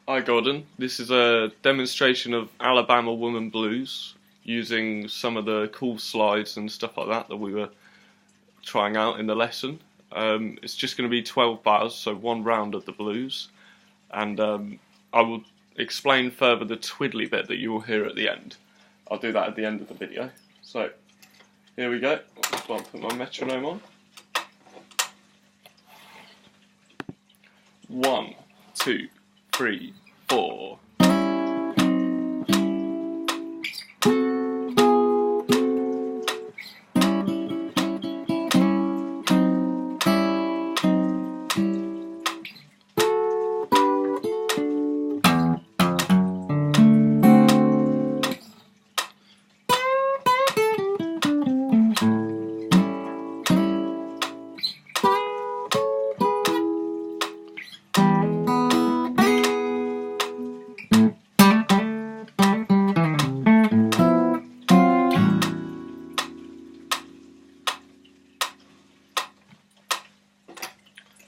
Hi Gordon, this is a demonstration of Alabama Woman Blues using some of the cool slides and stuff like that we were trying out in the lesson. It's just going to be 12 bars, so one round of the blues, and I will explain further the twiddly bit that you will hear at the end. I'll do that at the end of the video. So, here we go. I'll put my metronome on. 1, 2, 3, 4.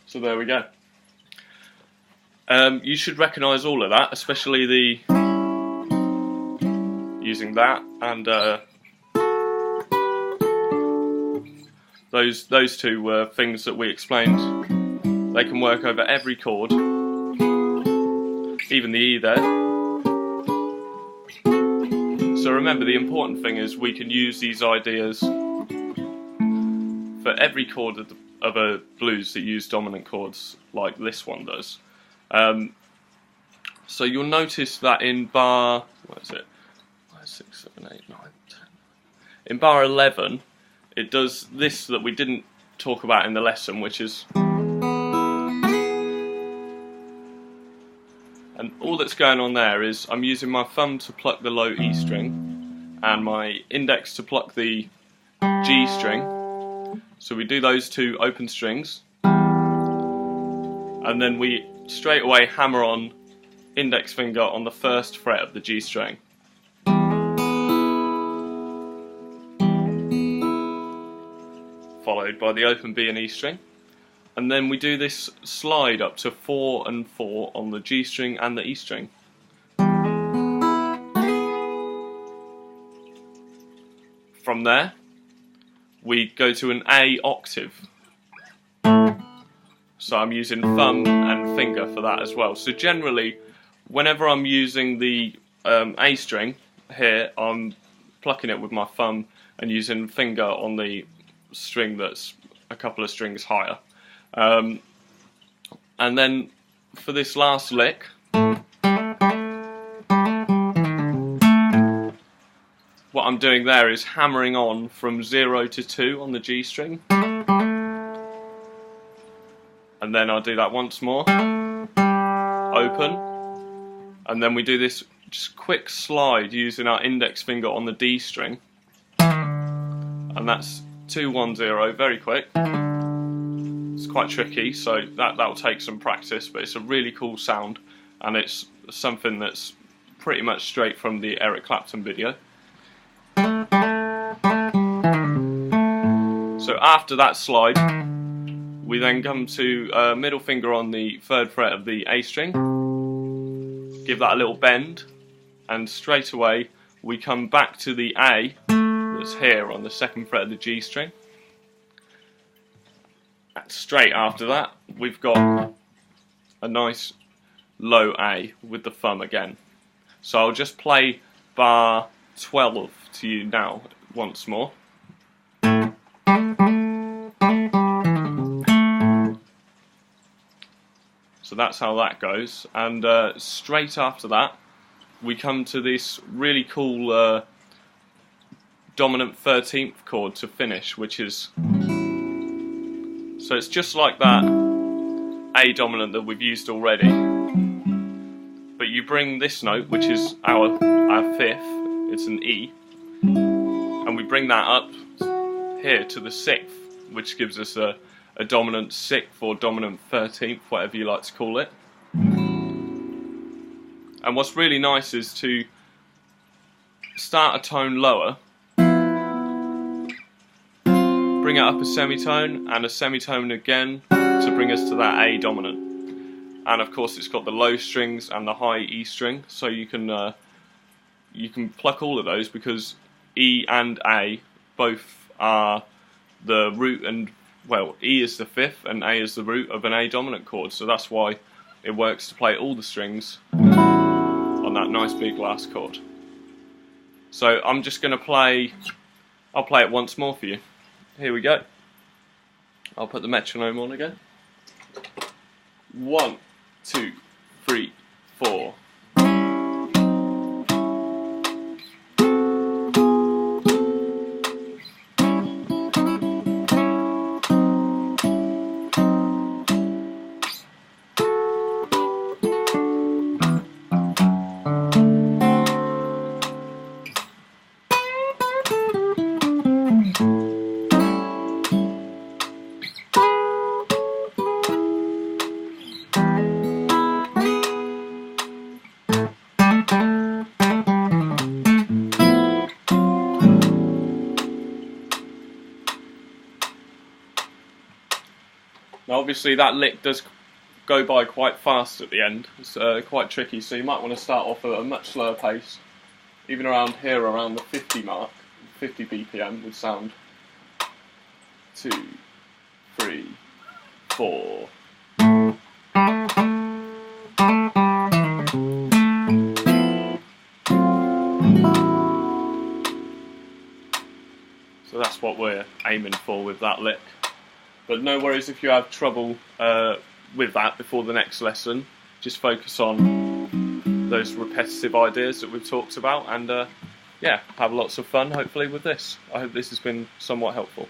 So there we go. You should recognise all of that, especially the using that and those two were things that we explained. They can work over every chord, even the E there. So remember, the important thing is we can use these ideas for every chord of a blues that use dominant chords like this one does. So you'll notice that in bar, what is it? 5, 6, 7, 8, 9, 10. In bar 11, it does this that we didn't talk about in the lesson, which is, and all that's going on there is I'm using my thumb to pluck the low E string and my index to pluck the G string. So we do those two open strings, and then we straight away hammer on index finger on the first fret of the G string. Followed by the open B and E string. And then we do this slide up to 4 and 4 on the G string and the E string. From there, we go to an A octave. So I'm using thumb and finger for that as well. So generally, whenever I'm using the A string here, I'm plucking it with my thumb and using finger on the string that's a couple of strings higher. And then for this last lick, what I'm doing there is hammering on from 0 to 2 on the G string. And then I'll do that once more. Open. And then we do this just quick slide using our index finger on the D string. And that's 2, 1, 0, very quick. It's quite tricky, so that'll take some practice, but it's a really cool sound, and it's something that's pretty much straight from the Eric Clapton video. So after that slide, we then come to middle finger on the 3rd fret of the A string, give that a little bend, and straight away we come back to the A that's here on the 2nd fret of the G string. And straight after that, we've got a nice low A with the thumb again. So I'll just play bar 12 to you now once more. So that's how that goes, and straight after that we come to this really cool dominant 13th chord to finish, which is, so it's just like that A dominant that we've used already, but you bring this note, which is our 5th, it's an E, and we bring that up here to the 6th, which gives us a dominant 6th or dominant 13th, whatever you like to call it. And what's really nice is to start a tone lower, bring it up a semitone and a semitone again to bring us to that A dominant. and of course it's got the low strings and the high E string, so you can pluck all of those because E and A both are the root, and well, E is the fifth and A is the root of an A dominant chord, so that's why it works to play all the strings on that nice big last chord. So I'm just going to I'll play it once more for you. Here we go. I'll put the metronome on again. 1, 2, 3, 4. Now obviously that lick does go by quite fast at the end, it's quite tricky, so you might want to start off at a much slower pace. Even around here, around the 50 mark, 50 BPM would sound 2, 3, 4. So that's what we're aiming for with that lick. But no worries if you have trouble with that before the next lesson. Just focus on those repetitive ideas that we've talked about, and yeah, have lots of fun hopefully with this. I hope this has been somewhat helpful.